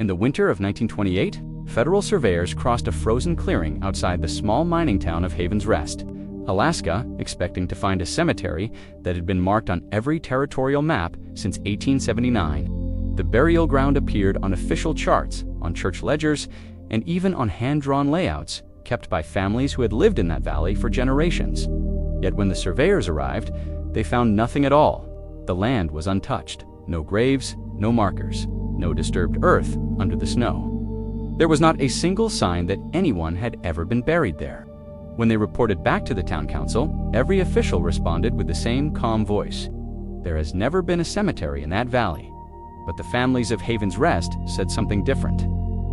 In the winter of 1928, federal surveyors crossed a frozen clearing outside the small mining town of Havens Rest, Alaska, expecting to find a cemetery that had been marked on every territorial map since 1879. The burial ground appeared on official charts, on church ledgers, and even on hand-drawn layouts kept by families who had lived in that valley for generations. Yet when the surveyors arrived, they found nothing at all. The land was untouched. No graves, no markers, no disturbed earth under the snow. There was not a single sign that anyone had ever been buried there. When they reported back to the town council, every official responded with the same calm voice. There has never been a cemetery in that valley. But the families of Havens Rest said something different.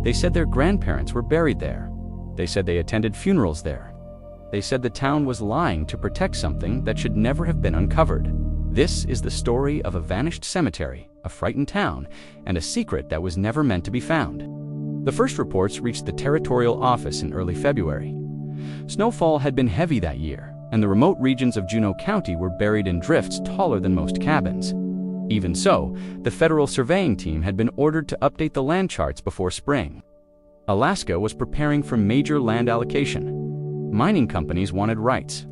They said their grandparents were buried there. They said they attended funerals there. They said the town was lying to protect something that should never have been uncovered. This is the story of a vanished cemetery, a frightened town, and a secret that was never meant to be found. The first reports reached the territorial office in early February. Snowfall had been heavy that year, and the remote regions of Juneau County were buried in drifts taller than most cabins. Even so, the federal surveying team had been ordered to update the land charts before spring. Alaska was preparing for major land allocation. Mining companies wanted rights.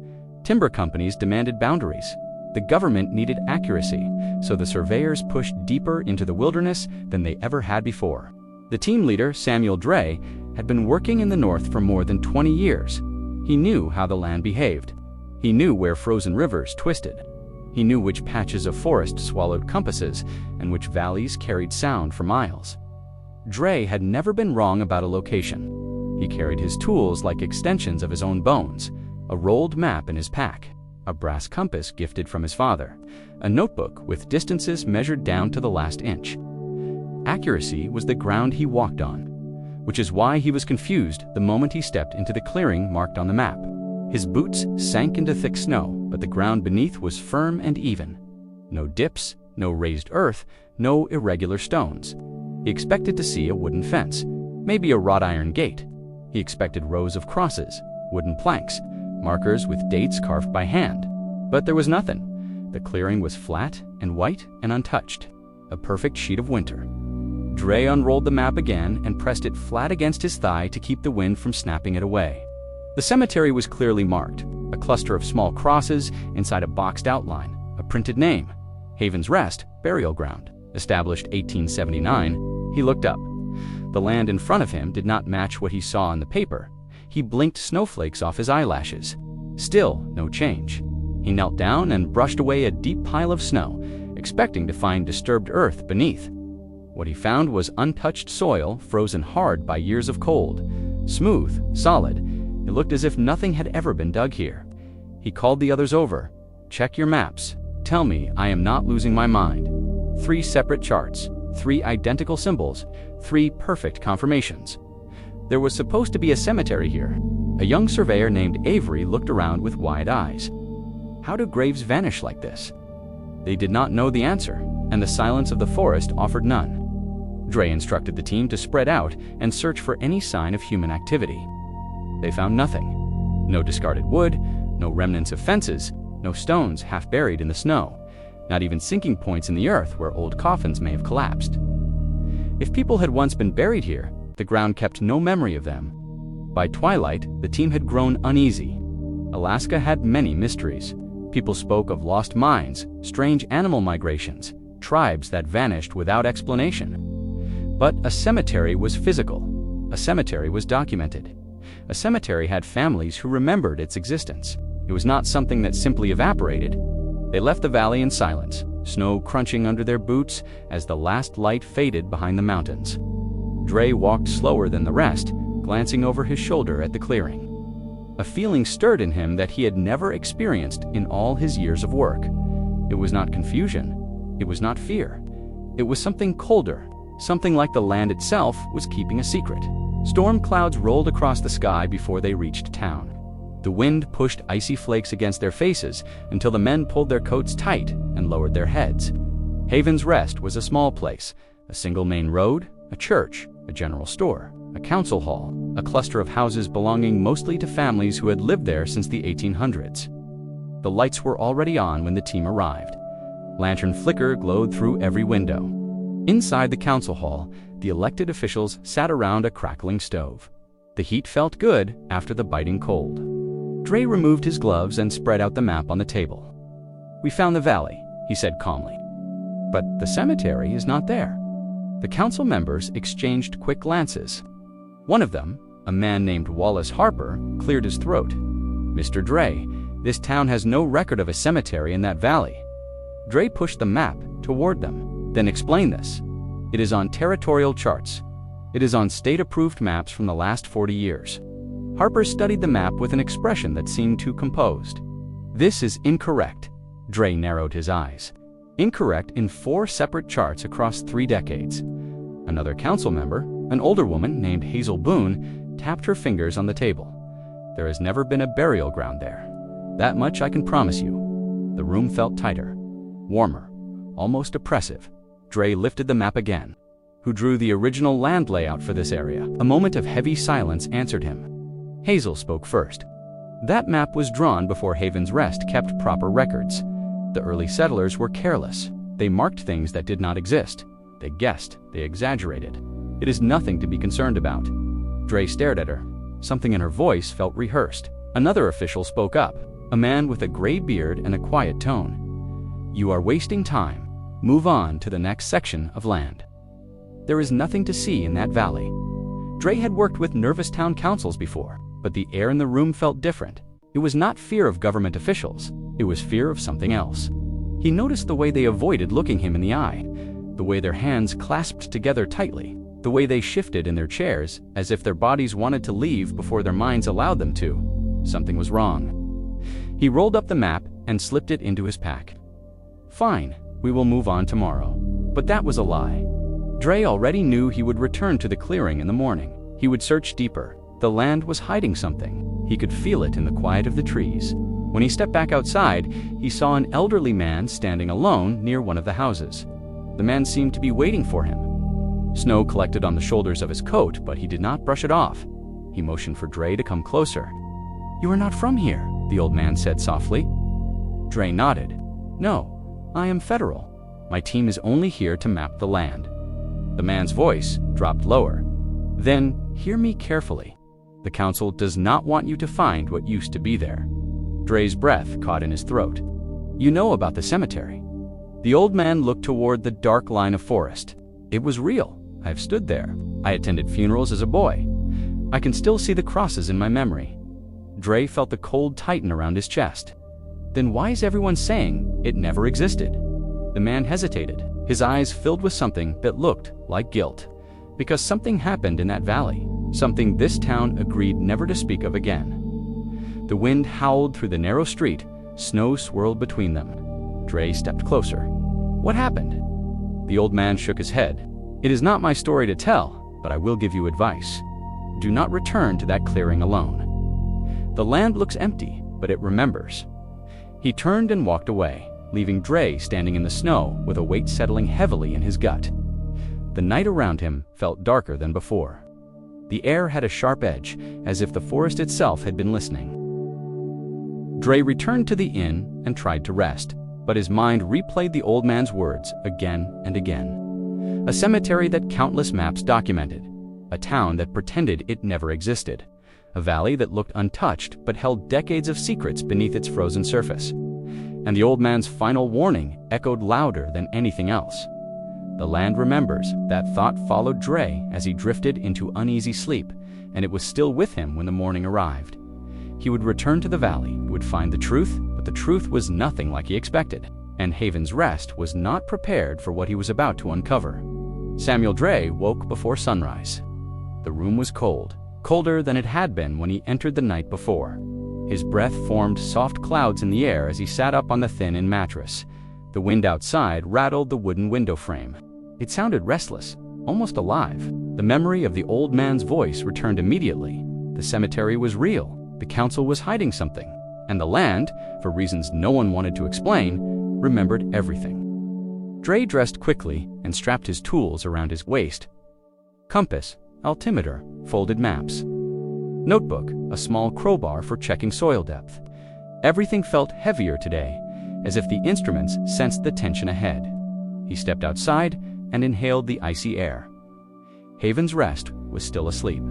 Timber companies demanded boundaries. The government needed accuracy, so the surveyors pushed deeper into the wilderness than they ever had before. The team leader, Samuel Dray, had been working in the north for more than 20 years. He knew how the land behaved. He knew where frozen rivers twisted. He knew which patches of forest swallowed compasses and which valleys carried sound for miles. Dray had never been wrong about a location. He carried his tools like extensions of his own bones, a rolled map in his pack, a brass compass gifted from his father, a notebook with distances measured down to the last inch. Accuracy was the ground he walked on, which is why he was confused the moment he stepped into the clearing marked on the map. His boots sank into thick snow, but the ground beneath was firm and even. No dips, no raised earth, no irregular stones. He expected to see a wooden fence, maybe a wrought iron gate. He expected rows of crosses, wooden planks, markers with dates carved by hand. But there was nothing. The clearing was flat and white and untouched, a perfect sheet of winter. Dray unrolled the map again and pressed it flat against his thigh to keep the wind from snapping it away. The cemetery was clearly marked, a cluster of small crosses inside a boxed outline, a printed name, Havens Rest Burial Ground, established 1879. He looked up. The land in front of him did not match what he saw in the paper. He blinked snowflakes off his eyelashes. Still no change. He knelt down and brushed away a deep pile of snow, expecting to find disturbed earth beneath. What he found was untouched soil frozen hard by years of cold. Smooth, solid, it looked as if nothing had ever been dug here. He called the others over. "Check your maps. Tell me I am not losing my mind." 3 separate charts, 3 identical symbols, 3 perfect confirmations. There was supposed to be a cemetery here. A young surveyor named Avery looked around with wide eyes. How do graves vanish like this? They did not know the answer, and the silence of the forest offered none. Dray instructed the team to spread out and search for any sign of human activity. They found nothing. No discarded wood, no remnants of fences, no stones half buried in the snow, not even sinking points in the earth where old coffins may have collapsed. If people had once been buried here, the ground kept no memory of them. By twilight, the team had grown uneasy. Alaska had many mysteries. People spoke of lost mines, strange animal migrations, tribes that vanished without explanation. But a cemetery was physical. A cemetery was documented. A cemetery had families who remembered its existence. It was not something that simply evaporated. They left the valley in silence, snow crunching under their boots as the last light faded behind the mountains. Dray walked slower than the rest, glancing over his shoulder at the clearing. A feeling stirred in him that he had never experienced in all his years of work. It was not confusion. It was not fear. It was something colder, something like the land itself was keeping a secret. Storm clouds rolled across the sky before they reached town. The wind pushed icy flakes against their faces until the men pulled their coats tight and lowered their heads. Havens Rest was a small place, a single main road, a church, a general store, a council hall, a cluster of houses belonging mostly to families who had lived there since the 1800s. The lights were already on when the team arrived. Lantern flicker glowed through every window. Inside the council hall, the elected officials sat around a crackling stove. The heat felt good after the biting cold. Dre removed his gloves and spread out the map on the table. "We found the valley," he said calmly. "But the cemetery is not there." The council members exchanged quick glances. One of them, a man named Wallace Harper, cleared his throat. "Mr. Dre, this town has no record of a cemetery in that valley." Dre pushed the map toward them. "Then explain this." "It is on territorial charts. It is on state-approved maps from the last 40 years. Harper studied the map with an expression that seemed too composed. "This is incorrect." Dre narrowed his eyes. "Incorrect in 4 separate charts across 3 decades. Another council member, an older woman named Hazel Boone, tapped her fingers on the table. "There has never been a burial ground there. That much I can promise you." The room felt tighter, warmer, almost oppressive. Dre lifted the map again. "Who drew the original land layout for this area?" A moment of heavy silence answered him. Hazel spoke first. "That map was drawn before Haven's Rest kept proper records. The early settlers were careless. They marked things that did not exist. They guessed, they exaggerated. It is nothing to be concerned about." Dre stared at her. Something in her voice felt rehearsed. Another official spoke up, a man with a gray beard and a quiet tone. "You are wasting time. Move on to the next section of land. There is nothing to see in that valley." Dre had worked with nervous town councils before, but the air in the room felt different. It was not fear of government officials. It was fear of something else. He noticed the way they avoided looking him in the eye, the way their hands clasped together tightly, the way they shifted in their chairs as if their bodies wanted to leave before their minds allowed them to. Something was wrong. He rolled up the map and slipped it into his pack. "Fine, we will move on tomorrow." But that was a lie. Dre already knew he would return to the clearing in the morning. He would search deeper. The land was hiding something. He could feel it in the quiet of the trees. When he stepped back outside, he saw an elderly man standing alone near one of the houses. The man seemed to be waiting for him. Snow collected on the shoulders of his coat, but he did not brush it off. He motioned for Dre to come closer. "You are not from here," the old man said softly. Dre nodded. "No, I am federal. My team is only here to map the land." The man's voice dropped lower. "Then, hear me carefully. The council does not want you to find what used to be there." Dre's breath caught in his throat. "You know about the cemetery." The old man looked toward the dark line of forest. "It was real. I have stood there. I attended funerals as a boy. I can still see the crosses in my memory." Dre felt the cold tighten around his chest. "Then why is everyone saying it never existed?" The man hesitated, his eyes filled with something that looked like guilt. Because something happened in that valley, something this town agreed never to speak of again. The wind howled through the narrow street, snow swirled between them. Dre stepped closer. "What happened?" The old man shook his head. "It is not my story to tell, but I will give you advice. Do not return to that clearing alone. The land looks empty, but it remembers." He turned and walked away, leaving Dre standing in the snow with a weight settling heavily in his gut. The night around him felt darker than before. The air had a sharp edge, as if the forest itself had been listening. Dre returned to the inn and tried to rest, but his mind replayed the old man's words again and again. A cemetery that countless maps documented, a town that pretended it never existed, a valley that looked untouched but held decades of secrets beneath its frozen surface. And the old man's final warning echoed louder than anything else. The land remembers. That thought followed Dre as he drifted into uneasy sleep, and it was still with him when the morning arrived. He would return to the valley, would find the truth, but the truth was nothing like he expected, and Haven's Rest was not prepared for what he was about to uncover. Samuel Dre woke before sunrise. The room was cold, colder than it had been when he entered the night before. His breath formed soft clouds in the air as he sat up on the thin-in mattress. The wind outside rattled the wooden window frame. It sounded restless, almost alive. The memory of the old man's voice returned immediately. The cemetery was real, the council was hiding something, and the land, for reasons no one wanted to explain, remembered everything. Dre dressed quickly and strapped his tools around his waist. Compass, altimeter, folded maps. Notebook, a small crowbar for checking soil depth. Everything felt heavier today, as if the instruments sensed the tension ahead. He stepped outside and inhaled the icy air. Haven's Rest was still asleep.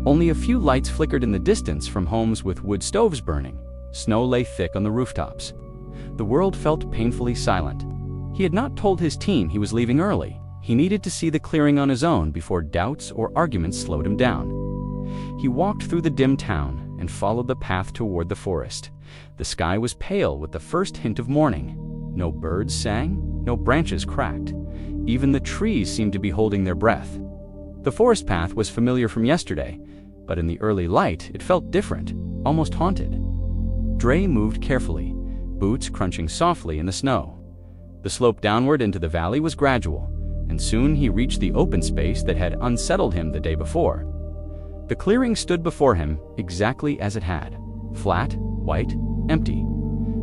Only a few lights flickered in the distance from homes with wood stoves burning. Snow lay thick on the rooftops. The world felt painfully silent. He had not told his team he was leaving early. He needed to see the clearing on his own before doubts or arguments slowed him down. He walked through the dim town and followed the path toward the forest. The sky was pale with the first hint of morning. No birds sang, no branches cracked. Even the trees seemed to be holding their breath. The forest path was familiar from yesterday, but in the early light it felt different, almost haunted. Dre moved carefully, boots crunching softly in the snow. The slope downward into the valley was gradual, and soon he reached the open space that had unsettled him the day before. The clearing stood before him exactly as it had, flat, white, empty.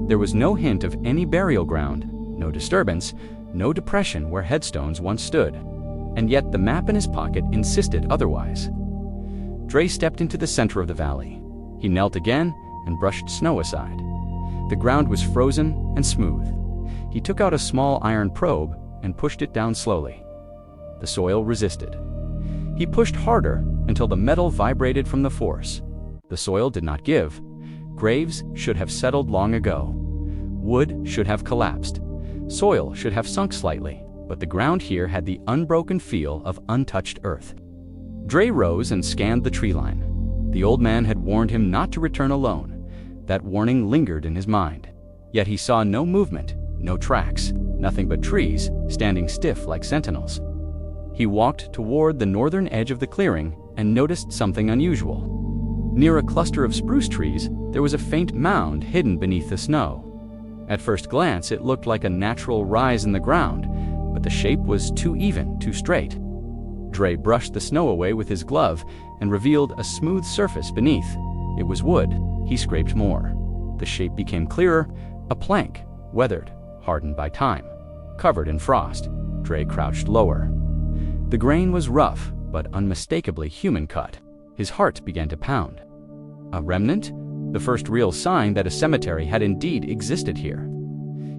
There was no hint of any burial ground, no disturbance, no depression where headstones once stood. And yet the map in his pocket insisted otherwise. Dre stepped into the center of the valley. He knelt again and brushed snow aside. The ground was frozen and smooth. He took out a small iron probe and pushed it down slowly. The soil resisted. He pushed harder until the metal vibrated from the force. The soil did not give. Graves should have settled long ago. Wood should have collapsed. Soil should have sunk slightly, but the ground here had the unbroken feel of untouched earth. Dre rose and scanned the tree line. The old man had warned him not to return alone. That warning lingered in his mind. Yet he saw no movement, no tracks, nothing but trees standing stiff like sentinels. He walked toward the northern edge of the clearing and noticed something unusual. Near a cluster of spruce trees, there was a faint mound hidden beneath the snow. At first glance, it looked like a natural rise in the ground, but the shape was too even, too straight. Dre brushed the snow away with his glove and revealed a smooth surface beneath. It was wood. He scraped more. The shape became clearer, a plank, weathered, hardened by time, covered in frost. Dre crouched lower. The grain was rough, but unmistakably human cut. His heart began to pound. A remnant? The first real sign that a cemetery had indeed existed here.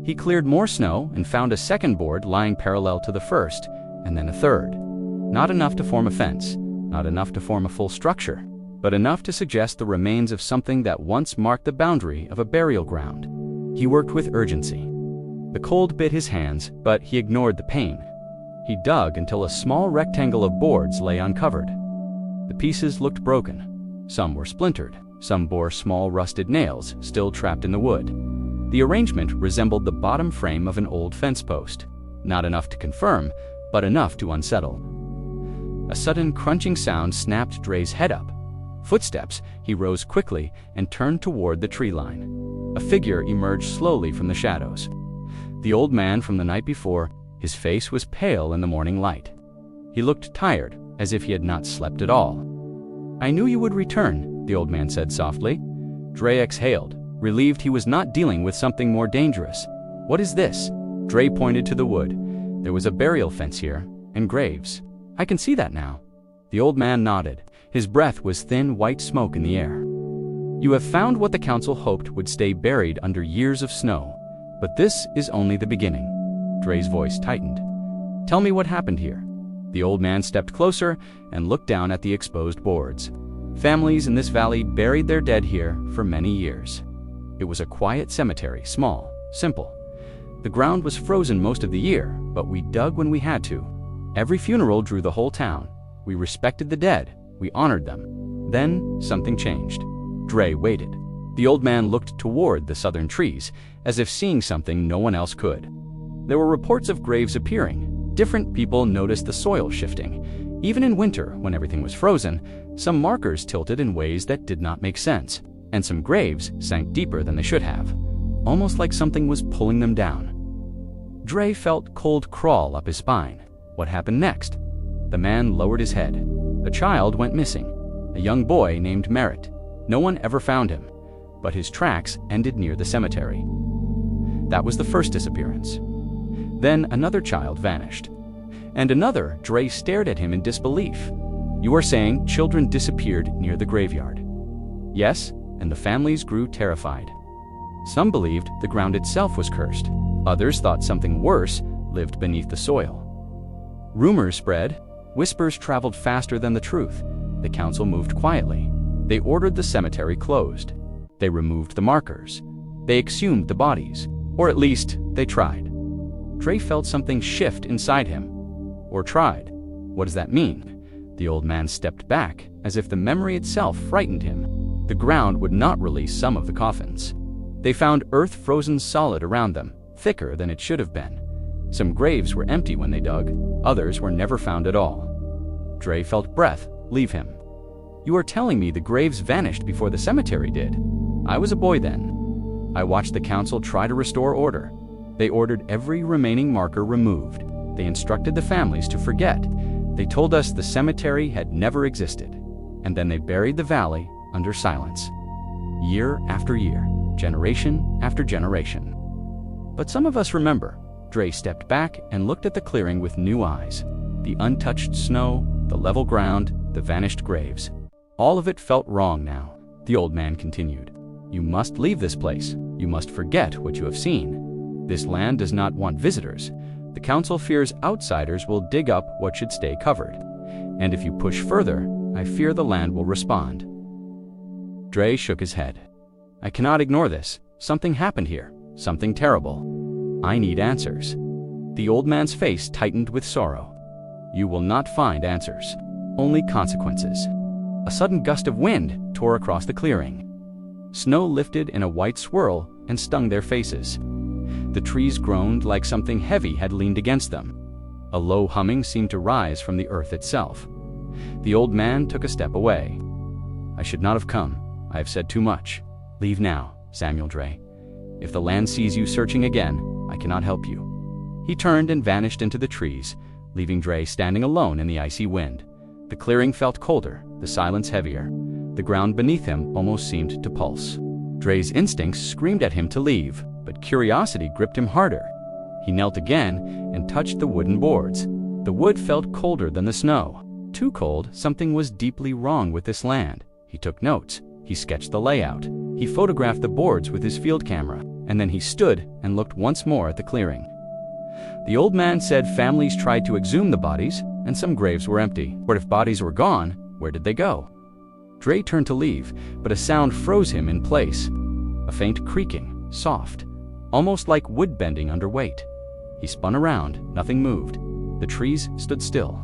He cleared more snow and found a second board lying parallel to the first, and then a third. Not enough to form a fence, not enough to form a full structure, but enough to suggest the remains of something that once marked the boundary of a burial ground. He worked with urgency. The cold bit his hands, but he ignored the pain. He dug until a small rectangle of boards lay uncovered. The pieces looked broken. Some were splintered. Some bore small rusted nails, still trapped in the wood. The arrangement resembled the bottom frame of an old fence post. Not enough to confirm, but enough to unsettle. A sudden crunching sound snapped Dre's head up. Footsteps. He rose quickly and turned toward the tree line. A figure emerged slowly from the shadows. The old man from the night before. His face was pale in the morning light. He looked tired, as if he had not slept at all. "I knew you would return," the old man said softly. Dre exhaled, relieved he was not dealing with something more dangerous. "What is this?" Dre pointed to the wood. "There was a burial fence here, and graves. I can see that now." The old man nodded. His breath was thin white smoke in the air. "You have found what the council hoped would stay buried under years of snow. But this is only the beginning." Dre's voice tightened. "Tell me what happened here." The old man stepped closer and looked down at the exposed boards. Families in this valley buried their dead here for many years. It was a quiet cemetery, small, simple. The ground was frozen most of the year, but we dug when we had to. Every funeral drew the whole town. We respected the dead. We honored them. Then something changed. Dre waited. The old man looked toward the southern trees, as if seeing something no one else could. There were reports of graves appearing. Different people noticed the soil shifting. Even in winter, when everything was frozen, some markers tilted in ways that did not make sense, and some graves sank deeper than they should have, almost like something was pulling them down. Dre felt cold crawl up his spine. What happened next? The man lowered his head. A child went missing, a young boy named Merritt. No one ever found him, but his tracks ended near the cemetery. That was the first disappearance. Then another child vanished. And another. Dre stared at him in disbelief. "You are saying children disappeared near the graveyard?" "Yes," and the families grew terrified. Some believed the ground itself was cursed. Others thought something worse lived beneath the soil. Rumors spread. Whispers traveled faster than the truth. The council moved quietly. They ordered the cemetery closed. They removed the markers. They exhumed the bodies. Or at least, they tried. Dre felt something shift inside him. Or tried. What does that mean? The old man stepped back, as if the memory itself frightened him. The ground would not release some of the coffins. They found earth frozen solid around them, thicker than it should have been. Some graves were empty when they dug. Others were never found at all. Dre felt breath leave him. You are telling me the graves vanished before the cemetery did? I was a boy then. I watched the council try to restore order. They ordered every remaining marker removed. They instructed the families to forget. They told us the cemetery had never existed. And then they buried the valley under silence. Year after year, generation after generation. But some of us remember. Dre stepped back and looked at the clearing with new eyes. The untouched snow, the level ground, the vanished graves. All of it felt wrong now. The old man continued. You must leave this place. You must forget what you have seen. This land does not want visitors. The council fears outsiders will dig up what should stay covered. And if you push further, I fear the land will respond. Dre shook his head. I cannot ignore this. Something happened here. Something terrible. I need answers. The old man's face tightened with sorrow. You will not find answers. Only consequences. A sudden gust of wind tore across the clearing. Snow lifted in a white swirl and stung their faces. The trees groaned like something heavy had leaned against them. A low humming seemed to rise from the earth itself. The old man took a step away. I should not have come. I have said too much. Leave now, Samuel Dre. If the land sees you searching again, I cannot help you. He turned and vanished into the trees, leaving Dre standing alone in the icy wind. The clearing felt colder, the silence heavier. The ground beneath him almost seemed to pulse. Dre's instincts screamed at him to leave, but curiosity gripped him harder. He knelt again and touched the wooden boards. The wood felt colder than the snow. Too cold, something was deeply wrong with this land. He took notes. He sketched the layout. He photographed the boards with his field camera, and then he stood and looked once more at the clearing. The old man said families tried to exhume the bodies, and some graves were empty. But if bodies were gone, where did they go? Dre turned to leave, but a sound froze him in place. A faint creaking, soft, almost like wood bending under weight. He spun around, nothing moved. The trees stood still.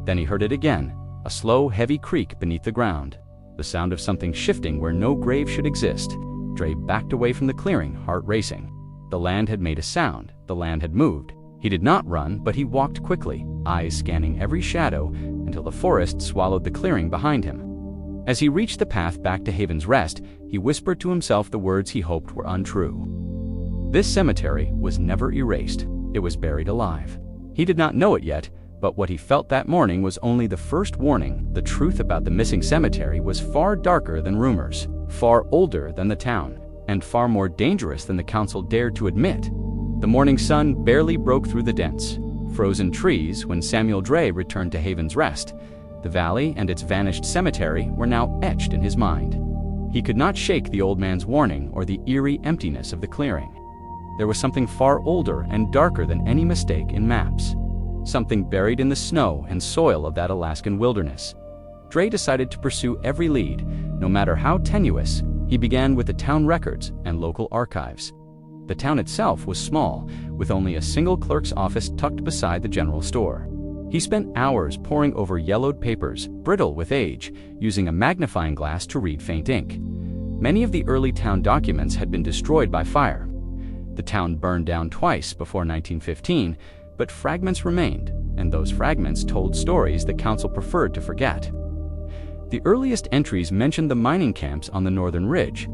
Then he heard it again, a slow, heavy creak beneath the ground. The sound of something shifting where no grave should exist. Dre backed away from the clearing, heart racing. The land had made a sound. The land had moved. He did not run, but he walked quickly, eyes scanning every shadow until the forest swallowed the clearing behind him. As he reached the path back to Haven's Rest, he whispered to himself the words he hoped were untrue. This cemetery was never erased. It was buried alive. He did not know it yet, but what he felt that morning was only the first warning. The truth about the missing cemetery was far darker than rumors, far older than the town, and far more dangerous than the council dared to admit. The morning sun barely broke through the dense, frozen trees when Samuel Dre returned to Haven's Rest. The valley and its vanished cemetery were now etched in his mind. He could not shake the old man's warning or the eerie emptiness of the clearing. There was something far older and darker than any mistake in maps. Something buried in the snow and soil of that Alaskan wilderness. Dre decided to pursue every lead, no matter how tenuous. He began with the town records and local archives. The town itself was small, with only a single clerk's office tucked beside the general store. He spent hours poring over yellowed papers, brittle with age, using a magnifying glass to read faint ink. Many of the early town documents had been destroyed by fire. The town burned down twice before 1915, but fragments remained, and those fragments told stories the council preferred to forget. The earliest entries mentioned the mining camps on the northern ridge.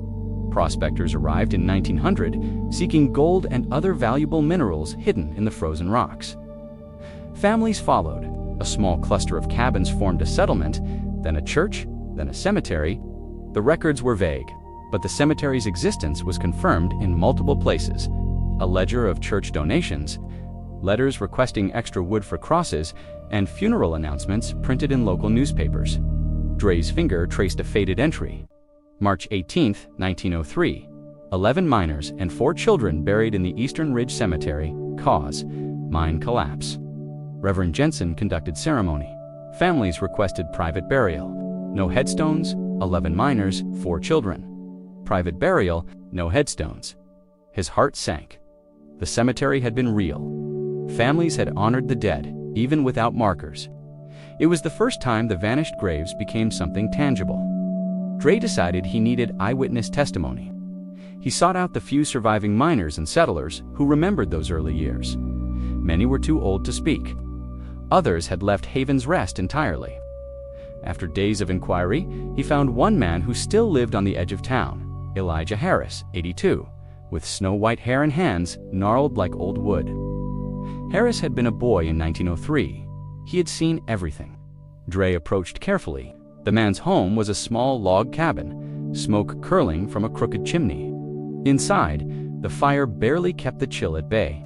Prospectors arrived in 1900, seeking gold and other valuable minerals hidden in the frozen rocks. Families followed. A small cluster of cabins formed a settlement, then a church, then a cemetery. The records were vague, but the cemetery's existence was confirmed in multiple places. A ledger of church donations, letters requesting extra wood for crosses, and funeral announcements printed in local newspapers. Dre's finger traced a faded entry. March 18, 1903. 11 miners and 4 children buried in the Eastern Ridge Cemetery. Cause: mine collapse. Reverend Jensen conducted ceremony. Families requested private burial. No headstones, 11 minors, 4 children. Private burial, no headstones. His heart sank. The cemetery had been real. Families had honored the dead, even without markers. It was the first time the vanished graves became something tangible. Dre decided he needed eyewitness testimony. He sought out the few surviving miners and settlers who remembered those early years. Many were too old to speak. Others had left Havens Rest entirely. After days of inquiry, he found one man who still lived on the edge of town, Elijah Harris, 82, with snow-white hair and hands gnarled like old wood. Harris had been a boy in 1903. He had seen everything. Dre approached carefully. The man's home was a small log cabin, smoke curling from a crooked chimney. Inside, the fire barely kept the chill at bay.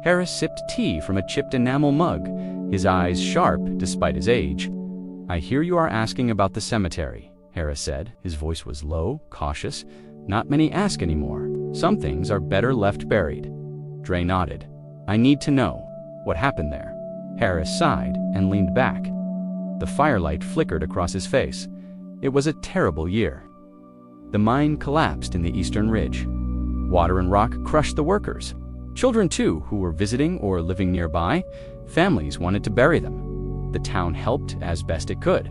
Harris sipped tea from a chipped enamel mug, his eyes sharp despite his age. "I hear you are asking about the cemetery," Harris said. His voice was low, cautious. "Not many ask anymore. Some things are better left buried." Dre nodded. "I need to know. What happened there?" Harris sighed and leaned back. The firelight flickered across his face. It was a terrible year. The mine collapsed in the eastern ridge. Water and rock crushed the workers. Children, too, who were visiting or living nearby. Families wanted to bury them. The town helped as best it could.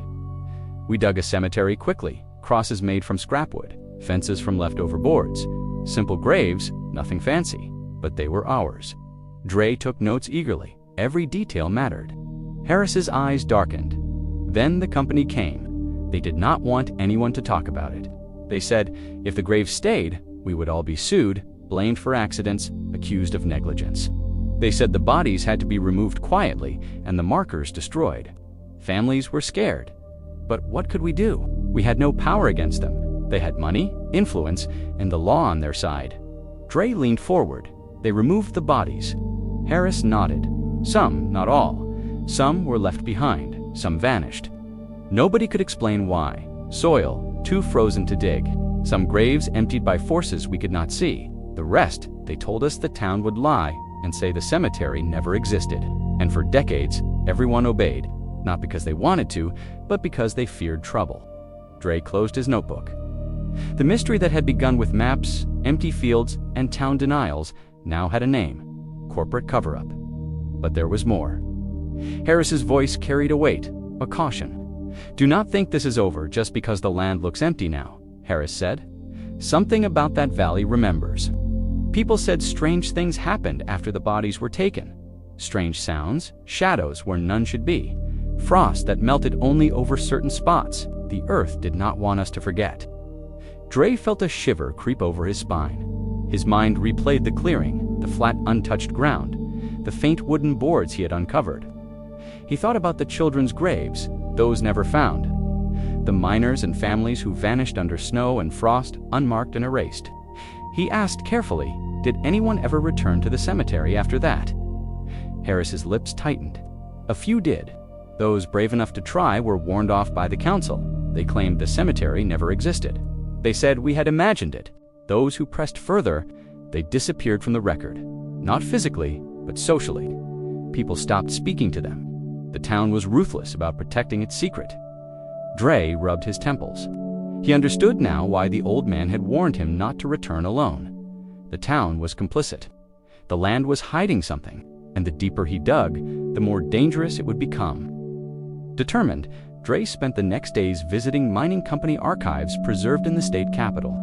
We dug a cemetery quickly, crosses made from scrapwood, fences from leftover boards. Simple graves, nothing fancy, but they were ours. Dre took notes eagerly. Every detail mattered. Harris's eyes darkened. Then the company came. They did not want anyone to talk about it. They said if the grave stayed, we would all be sued, blamed for accidents, accused of negligence. They said the bodies had to be removed quietly and the markers destroyed. Families were scared. But what could we do? We had no power against them. They had money, influence, and the law on their side. Dre leaned forward. They removed the bodies. Harris nodded. Some, not all. Some were left behind. Some vanished. Nobody could explain why. Soil, too frozen to dig. Some graves emptied by forces we could not see. The rest, they told us the town would lie and say the cemetery never existed. And for decades, everyone obeyed, not because they wanted to, but because they feared trouble. Dre closed his notebook. The mystery that had begun with maps, empty fields, and town denials now had a name: corporate cover-up. But there was more. Harris's voice carried a weight, a caution. "Do not think this is over just because the land looks empty now," Harris said. "Something about that valley remembers. People said strange things happened after the bodies were taken. Strange sounds, shadows where none should be, frost that melted only over certain spots. The earth did not want us to forget." Dre felt a shiver creep over his spine. His mind replayed the clearing, the flat untouched ground, the faint wooden boards he had uncovered. He thought about the children's graves, those never found. The miners and families who vanished under snow and frost, unmarked and erased. He asked carefully, did anyone ever return to the cemetery after that? Harris's lips tightened. A few did. Those brave enough to try were warned off by the council. They claimed the cemetery never existed. They said we had imagined it. Those who pressed further, they disappeared from the record. Not physically, but socially. People stopped speaking to them. The town was ruthless about protecting its secret. Dre rubbed his temples. He understood now why the old man had warned him not to return alone. The town was complicit. The land was hiding something, and the deeper he dug, the more dangerous it would become. Determined, Dre spent the next days visiting mining company archives preserved in the state capitol.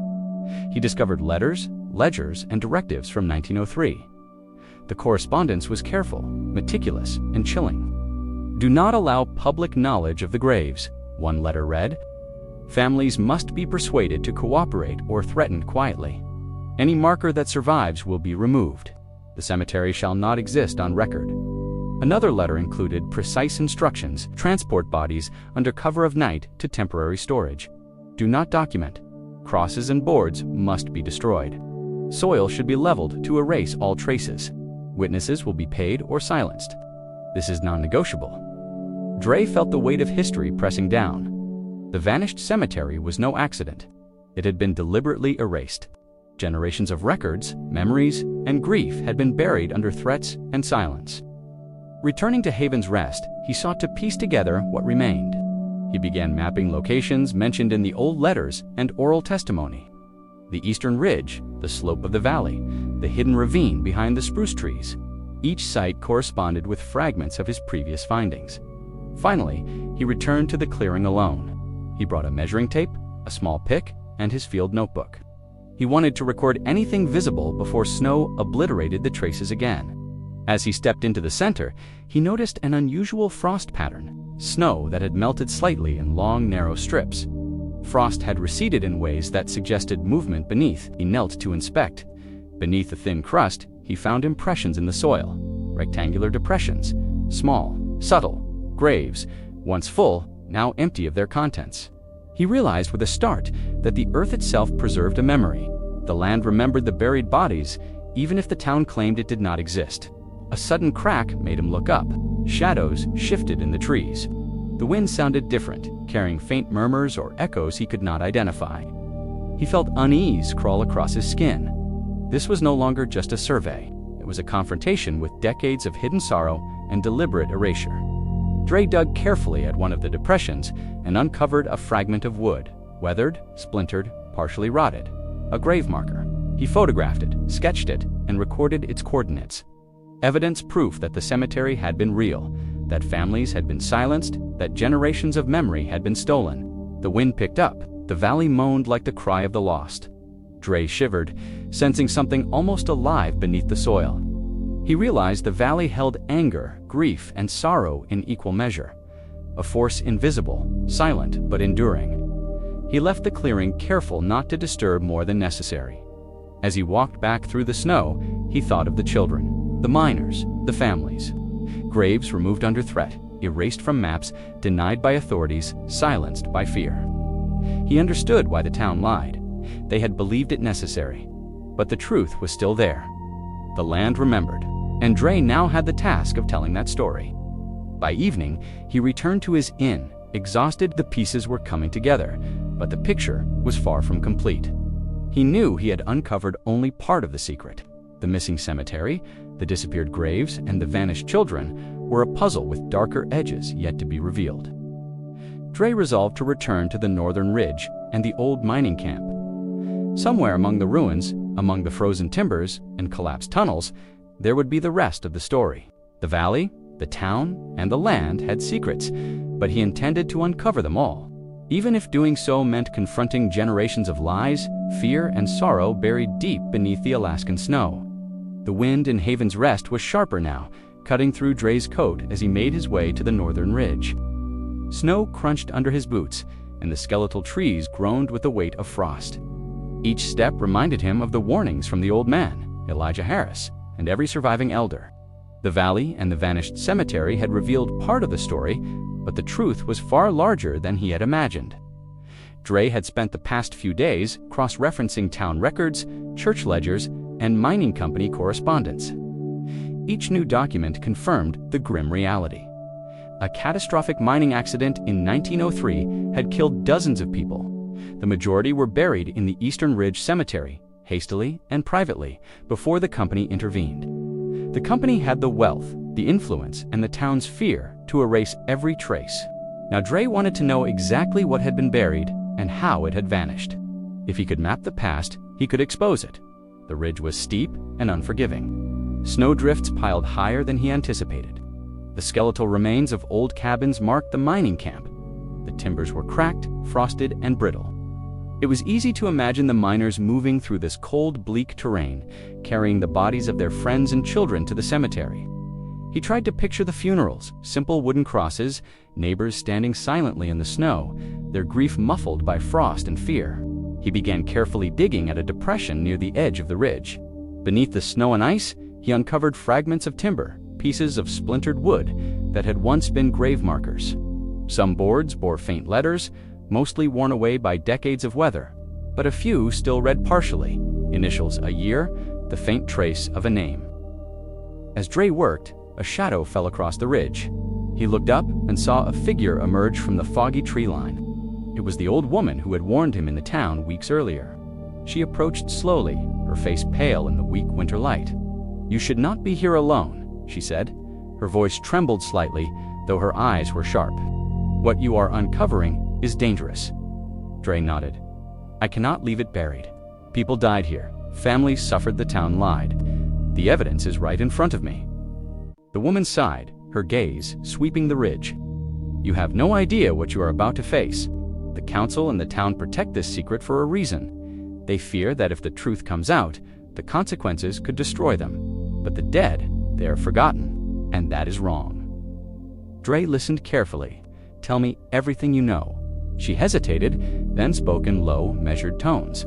He discovered letters, ledgers, and directives from 1903. The correspondence was careful, meticulous, and chilling. "Do not allow public knowledge of the graves," one letter read. "Families must be persuaded to cooperate or threatened quietly. Any marker that survives will be removed. The cemetery shall not exist on record." Another letter included precise instructions: transport bodies under cover of night to temporary storage. Do not document. Crosses and boards must be destroyed. Soil should be leveled to erase all traces. Witnesses will be paid or silenced. This is non-negotiable. Dre felt the weight of history pressing down. The vanished cemetery was no accident. It had been deliberately erased. Generations of records, memories, and grief had been buried under threats and silence. Returning to Havens Rest, he sought to piece together what remained. He began mapping locations mentioned in the old letters and oral testimony. The eastern ridge, the slope of the valley, the hidden ravine behind the spruce trees. Each site corresponded with fragments of his previous findings. Finally, he returned to the clearing alone. He brought a measuring tape, a small pick, and his field notebook. He wanted to record anything visible before snow obliterated the traces again. As he stepped into the center, he noticed an unusual frost pattern, snow that had melted slightly in long, narrow strips. Frost had receded in ways that suggested movement beneath. He knelt to inspect. Beneath the thin crust, he found impressions in the soil, rectangular depressions, small, subtle, graves, once full, now empty of their contents. He realized with a start that the earth itself preserved a memory. The land remembered the buried bodies, even if the town claimed it did not exist. A sudden crack made him look up. Shadows shifted in the trees. The wind sounded different, carrying faint murmurs or echoes he could not identify. He felt unease crawl across his skin. This was no longer just a survey. It was a confrontation with decades of hidden sorrow and deliberate erasure. Dre dug carefully at one of the depressions and uncovered a fragment of wood, weathered, splintered, partially rotted. A grave marker. He photographed it, sketched it, and recorded its coordinates. Evidence proof that the cemetery had been real, that families had been silenced, that generations of memory had been stolen. The wind picked up. The valley moaned like the cry of the lost. Dre shivered, sensing something almost alive beneath the soil. He realized the valley held anger, grief, and sorrow in equal measure. A force invisible, silent, but enduring. He left the clearing careful not to disturb more than necessary. As he walked back through the snow, he thought of the children, the miners, the families. Graves removed under threat, erased from maps, denied by authorities, silenced by fear. He understood why the town lied. They had believed it necessary. But the truth was still there. The land remembered, and Dre now had the task of telling that story. By evening, he returned to his inn, exhausted. The pieces were coming together, but the picture was far from complete. He knew he had uncovered only part of the secret. The missing cemetery, the disappeared graves, and the vanished children were a puzzle with darker edges yet to be revealed. Dre resolved to return to the northern ridge and the old mining camp. Somewhere among the ruins, among the frozen timbers and collapsed tunnels, there would be the rest of the story. The valley, the town, and the land had secrets, but he intended to uncover them all, even if doing so meant confronting generations of lies, fear, and sorrow buried deep beneath the Alaskan snow. The wind in Haven's Rest was sharper now, cutting through Dre's coat as he made his way to the northern ridge. Snow crunched under his boots, and the skeletal trees groaned with the weight of frost. Each step reminded him of the warnings from the old man, Elijah Harris, and every surviving elder. The valley and the vanished cemetery had revealed part of the story, but the truth was far larger than he had imagined. Dre had spent the past few days cross-referencing town records, church ledgers, and mining company correspondence. Each new document confirmed the grim reality. A catastrophic mining accident in 1903 had killed dozens of people. The majority were buried in the Eastern Ridge Cemetery, hastily and privately, before the company intervened. The company had the wealth, the influence, and the town's fear to erase every trace. Now Dre wanted to know exactly what had been buried and how it had vanished. If he could map the past, he could expose it. The ridge was steep and unforgiving. Snowdrifts piled higher than he anticipated. The skeletal remains of old cabins marked the mining camp. The timbers were cracked, frosted, and brittle. It was easy to imagine the miners moving through this cold, bleak terrain, carrying the bodies of their friends and children to the cemetery. He tried to picture the funerals, simple wooden crosses, neighbors standing silently in the snow, their grief muffled by frost and fear. He began carefully digging at a depression near the edge of the ridge. Beneath the snow and ice, he uncovered fragments of timber, pieces of splintered wood that had once been grave markers. Some boards bore faint letters, mostly worn away by decades of weather, but a few still read partially, initials a year, the faint trace of a name. As Dre worked, a shadow fell across the ridge. He looked up and saw a figure emerge from the foggy tree line. It was the old woman who had warned him in the town weeks earlier. She approached slowly, her face pale in the weak winter light. "You should not be here alone," she said. Her voice trembled slightly, though her eyes were sharp. "What you are uncovering is dangerous." Dre nodded. "I cannot leave it buried. People died here. Families suffered, the town lied. The evidence is right in front of me." The woman sighed, her gaze sweeping the ridge. "You have no idea what you are about to face. The council and the town protect this secret for a reason. They fear that if the truth comes out, the consequences could destroy them. But the dead, they are forgotten, and that is wrong." Dre listened carefully. "Tell me everything you know." She hesitated, then spoke in low, measured tones.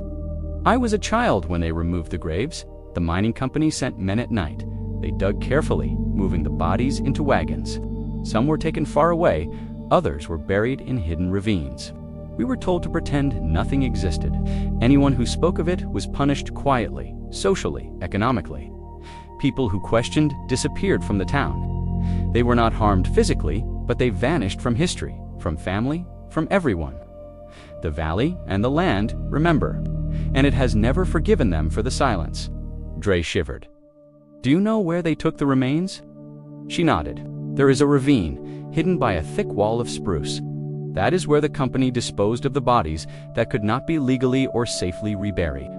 "I was a child when they removed the graves. The mining company sent men at night. They dug carefully, moving the bodies into wagons. Some were taken far away, others were buried in hidden ravines. We were told to pretend nothing existed. Anyone who spoke of it was punished quietly, socially, economically. People who questioned disappeared from the town. They were not harmed physically, but they vanished from history, from family, from everyone. The valley and the land remember, and it has never forgiven them for the silence." Dre shivered. "Do you know where they took the remains?" She nodded. "There is a ravine, hidden by a thick wall of spruce. That is where the company disposed of the bodies that could not be legally or safely reburied.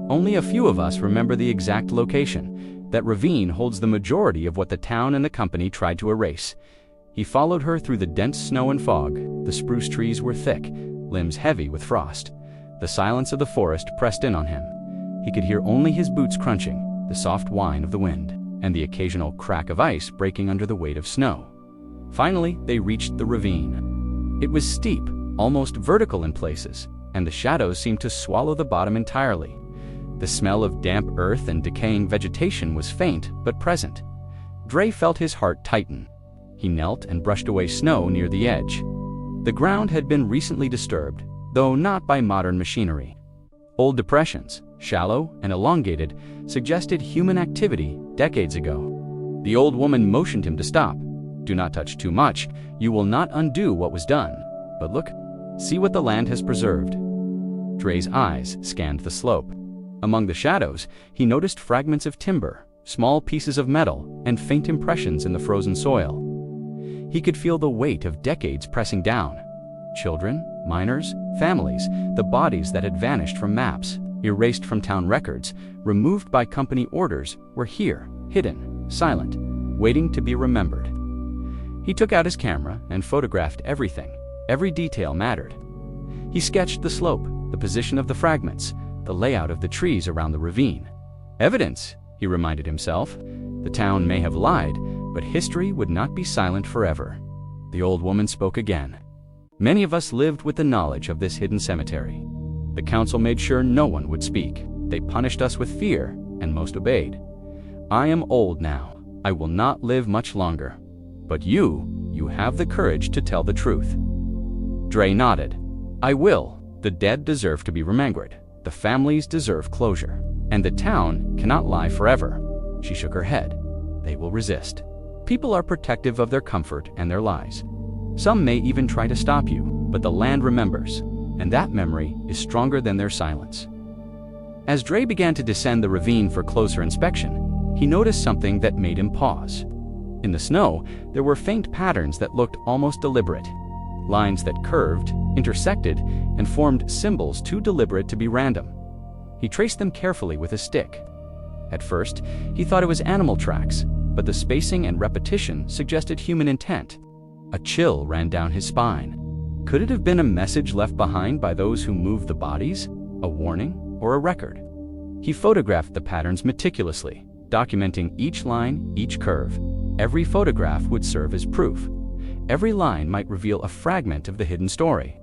Only a few of us remember the exact location. That ravine holds the majority of what the town and the company tried to erase." He followed her through the dense snow and fog. The spruce trees were thick, limbs heavy with frost. The silence of the forest pressed in on him. He could hear only his boots crunching, the soft whine of the wind, and the occasional crack of ice breaking under the weight of snow. Finally, they reached the ravine. It was steep, almost vertical in places, and the shadows seemed to swallow the bottom entirely. The smell of damp earth and decaying vegetation was faint but present. Dre felt his heart tighten. He knelt and brushed away snow near the edge. The ground had been recently disturbed, though not by modern machinery. Old depressions, shallow and elongated, suggested human activity decades ago. The old woman motioned him to stop. "Do not touch too much. You will not undo what was done. But look, see what the land has preserved." Dre's eyes scanned the slope. Among the shadows, he noticed fragments of timber, small pieces of metal, and faint impressions in the frozen soil. He could feel the weight of decades pressing down. Children, miners, families, the bodies that had vanished from maps, erased from town records, removed by company orders, were here, hidden, silent, waiting to be remembered. He took out his camera and photographed everything. Every detail mattered. He sketched the slope, the position of the fragments, the layout of the trees around the ravine. Evidence, he reminded himself. The town may have lied, but history would not be silent forever. The old woman spoke again. "Many of us lived with the knowledge of this hidden cemetery. The council made sure no one would speak. They punished us with fear, and most obeyed. I am old now. I will not live much longer. But you have the courage to tell the truth." Dre nodded. "I will. The dead deserve to be remembered. The families deserve closure. And the town cannot lie forever." She shook her head. "They will resist. People are protective of their comfort and their lies. Some may even try to stop you, but the land remembers, and that memory is stronger than their silence." As Dre began to descend the ravine for closer inspection, he noticed something that made him pause. In the snow, there were faint patterns that looked almost deliberate. Lines that curved, intersected, and formed symbols too deliberate to be random. He traced them carefully with a stick. At first, he thought it was animal tracks, but the spacing and repetition suggested human intent. A chill ran down his spine. Could it have been a message left behind by those who moved the bodies? A warning or a record? He photographed the patterns meticulously, documenting each line, each curve. Every photograph would serve as proof. Every line might reveal a fragment of the hidden story.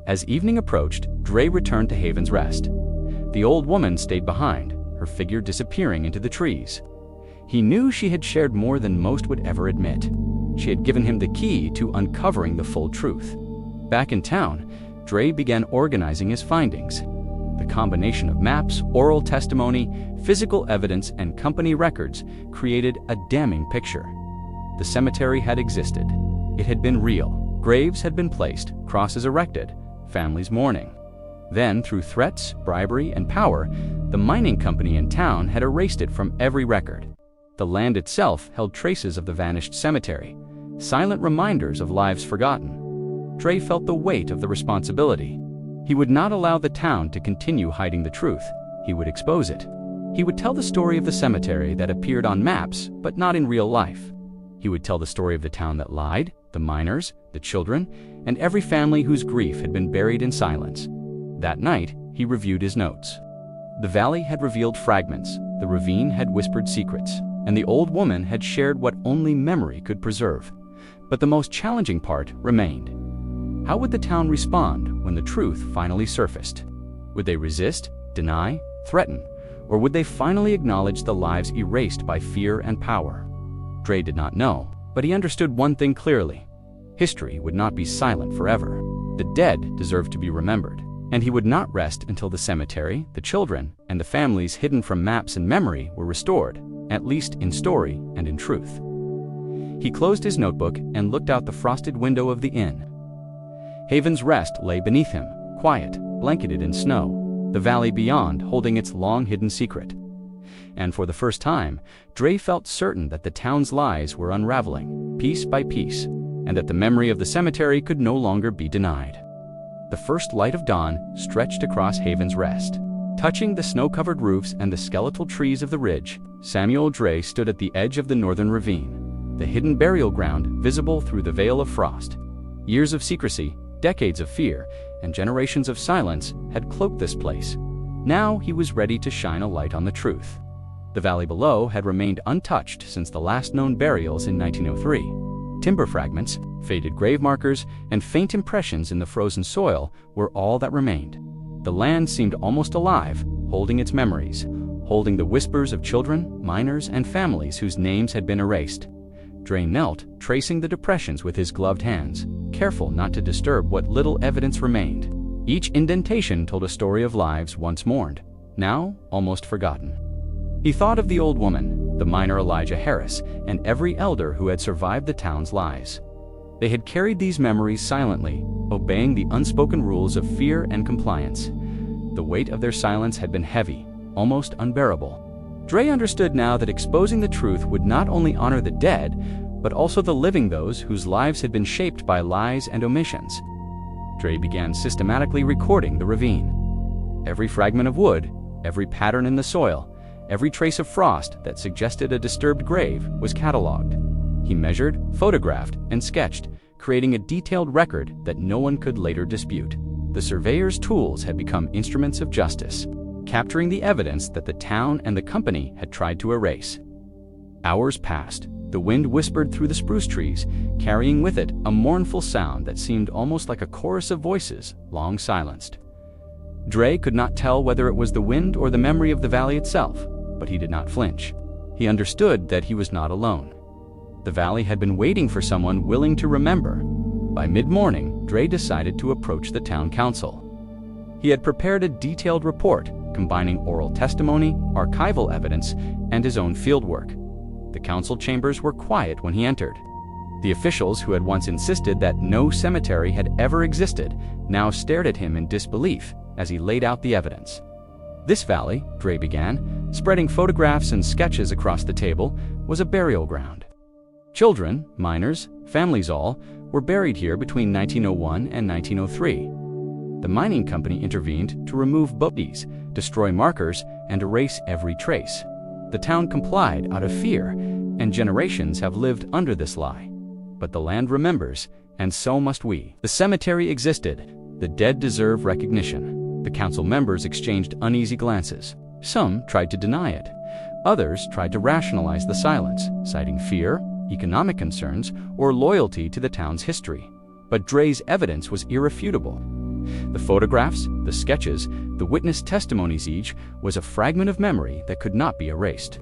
As evening approached, Dre returned to Haven's Rest. The old woman stayed behind, her figure disappearing into the trees. He knew she had shared more than most would ever admit. She had given him the key to uncovering the full truth. Back in town, Dre began organizing his findings. The combination of maps, oral testimony, physical evidence, and company records created a damning picture. The cemetery had existed. It had been real. Graves had been placed, crosses erected, families mourning. Then, through threats, bribery, and power, the mining company in town had erased it from every record. The land itself held traces of the vanished cemetery, silent reminders of lives forgotten. Dre felt the weight of the responsibility. He would not allow the town to continue hiding the truth. He would expose it. He would tell the story of the cemetery that appeared on maps, but not in real life. He would tell the story of the town that lied, the miners, the children, and every family whose grief had been buried in silence. That night, he reviewed his notes. The valley had revealed fragments, the ravine had whispered secrets, and the old woman had shared what only memory could preserve. But the most challenging part remained. How would the town respond when the truth finally surfaced? Would they resist, deny, threaten, or would they finally acknowledge the lives erased by fear and power? Dre did not know, but he understood one thing clearly. History would not be silent forever. The dead deserved to be remembered, and he would not rest until the cemetery, the children, and the families hidden from maps and memory were restored, at least in story and in truth. He closed his notebook and looked out the frosted window of the inn. Haven's Rest lay beneath him, quiet, blanketed in snow, the valley beyond holding its long-hidden secret. And for the first time, Dre felt certain that the town's lies were unraveling, piece by piece, and that the memory of the cemetery could no longer be denied. The first light of dawn stretched across Haven's Rest. Touching the snow-covered roofs and the skeletal trees of the ridge, Samuel Dre stood at the edge of the northern ravine, the hidden burial ground visible through the veil of frost. Years of secrecy, decades of fear, and generations of silence had cloaked this place. Now he was ready to shine a light on the truth. The valley below had remained untouched since the last known burials in 1903. Timber fragments, faded grave markers, and faint impressions in the frozen soil were all that remained. The land seemed almost alive, holding its memories, holding the whispers of children, miners, and families whose names had been erased. Dre knelt, tracing the depressions with his gloved hands, careful not to disturb what little evidence remained. Each indentation told a story of lives once mourned, now almost forgotten. He thought of the old woman, the miner Elijah Harris, and every elder who had survived the town's lies. They had carried these memories silently, obeying the unspoken rules of fear and compliance. The weight of their silence had been heavy, almost unbearable. Dre understood now that exposing the truth would not only honor the dead, but also the living, those whose lives had been shaped by lies and omissions. Dre began systematically recording the ravine. Every fragment of wood, every pattern in the soil, every trace of frost that suggested a disturbed grave was cataloged. He measured, photographed, and sketched, creating a detailed record that no one could later dispute. The surveyor's tools had become instruments of justice, capturing the evidence that the town and the company had tried to erase. Hours passed. The wind whispered through the spruce trees, carrying with it a mournful sound that seemed almost like a chorus of voices, long silenced. Dre could not tell whether it was the wind or the memory of the valley itself, but he did not flinch. He understood that he was not alone. The valley had been waiting for someone willing to remember. By mid-morning, Dre decided to approach the town council. He had prepared a detailed report, combining oral testimony, archival evidence, and his own fieldwork. The council chambers were quiet when he entered. The officials who had once insisted that no cemetery had ever existed now stared at him in disbelief as he laid out the evidence. This valley, Dre began, spreading photographs and sketches across the table, was a burial ground. Children, miners, families all, were buried here between 1901 and 1903. The mining company intervened to remove bodies, destroy markers, and erase every trace. The town complied out of fear, and generations have lived under this lie. But the land remembers, and so must we. The cemetery existed. The dead deserve recognition. The council members exchanged uneasy glances. Some tried to deny it. Others tried to rationalize the silence, citing fear, economic concerns, or loyalty to the town's history. But Dre's evidence was irrefutable. The photographs, the sketches, the witness testimonies, each was a fragment of memory that could not be erased.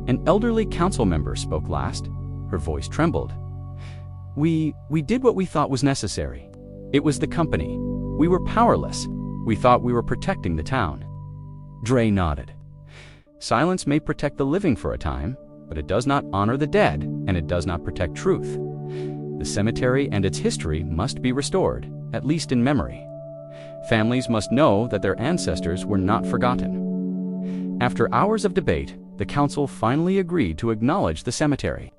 An elderly council member spoke last. Her voice trembled. We did what we thought was necessary. It was the company. We were powerless. We thought we were protecting the town. Dre nodded. Silence may protect the living for a time, but it does not honor the dead, and it does not protect truth. The cemetery and its history must be restored, at least in memory. Families must know that their ancestors were not forgotten. After hours of debate, the council finally agreed to acknowledge the cemetery.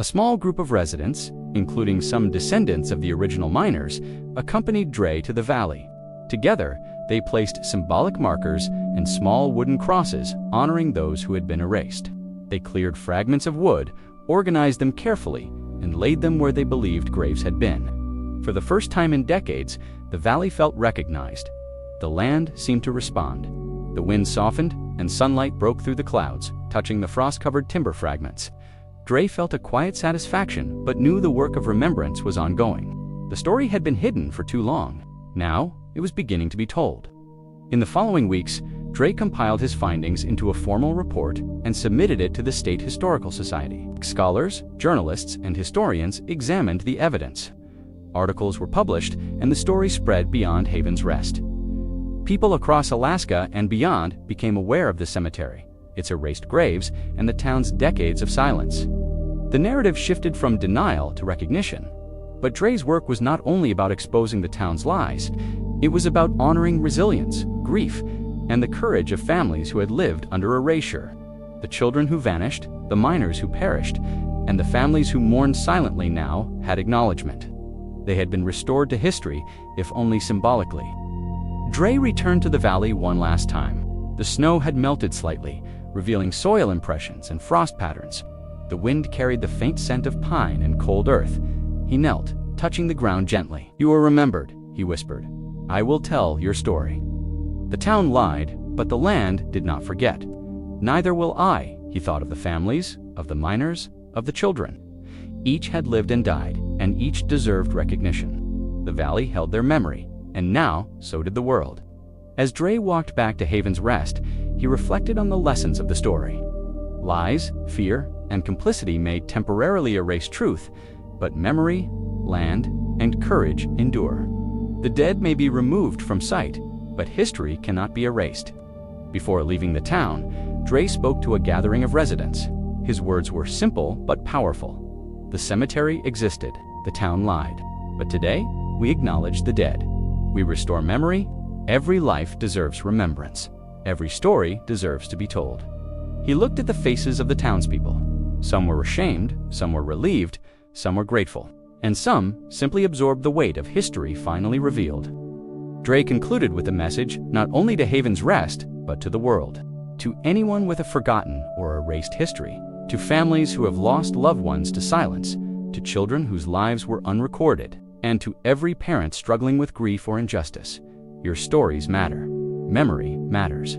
A small group of residents, including some descendants of the original miners, accompanied Dre to the valley. Together, they placed symbolic markers and small wooden crosses honoring those who had been erased. They cleared fragments of wood, organized them carefully, and laid them where they believed graves had been. For the first time in decades, the valley felt recognized. The land seemed to respond. The wind softened, and sunlight broke through the clouds, touching the frost-covered timber fragments. Dre felt a quiet satisfaction, but knew the work of remembrance was ongoing. The story had been hidden for too long. Now, it was beginning to be told. In the following weeks, Dre compiled his findings into a formal report and submitted it to the State Historical Society. Scholars, journalists, and historians examined the evidence. Articles were published, and the story spread beyond Haven's Rest. People across Alaska and beyond became aware of the cemetery, its erased graves, and the town's decades of silence. The narrative shifted from denial to recognition. But Dre's work was not only about exposing the town's lies, it was about honoring resilience, grief, and the courage of families who had lived under erasure. The children who vanished, the miners who perished, and the families who mourned silently now had acknowledgement. They had been restored to history, if only symbolically. Dre returned to the valley one last time. The snow had melted slightly, revealing soil impressions and frost patterns. The wind carried the faint scent of pine and cold earth. He knelt, touching the ground gently. "You are remembered," he whispered. "I will tell your story." The town lied, but the land did not forget. Neither will I, he thought of the families, of the miners, of the children. Each had lived and died, and each deserved recognition. The valley held their memory, and now so did the world. As Dre walked back to Haven's Rest, he reflected on the lessons of the story. Lies, fear, and complicity may temporarily erase truth, but memory, land, and courage endure. The dead may be removed from sight, but history cannot be erased. Before leaving the town, Dre spoke to a gathering of residents. His words were simple but powerful. The cemetery existed, the town lied. But today, we acknowledge the dead. We restore memory. Every life deserves remembrance. Every story deserves to be told. He looked at the faces of the townspeople. Some were ashamed, some were relieved, some were grateful, and some simply absorbed the weight of history finally revealed. Dre concluded with a message not only to Haven's Rest, but to the world. To anyone with a forgotten or erased history, to families who have lost loved ones to silence, to children whose lives were unrecorded, and to every parent struggling with grief or injustice, your stories matter. Memory matters.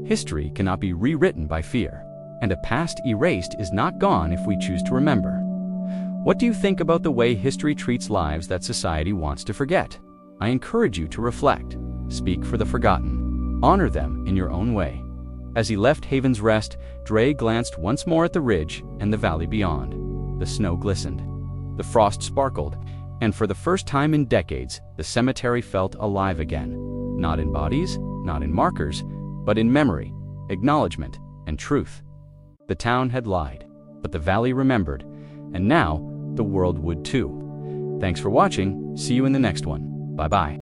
History cannot be rewritten by fear, and a past erased is not gone if we choose to remember. What do you think about the way history treats lives that society wants to forget? I encourage you to reflect, speak for the forgotten, honor them in your own way. As he left Haven's Rest, Dre glanced once more at the ridge and the valley beyond. The snow glistened. The frost sparkled, and for the first time in decades, the cemetery felt alive again. Not in bodies, not in markers, but in memory, acknowledgement, and truth. The town had lied, but the valley remembered, and now the world would too. Thanks for watching. See you in the next one. Bye-bye.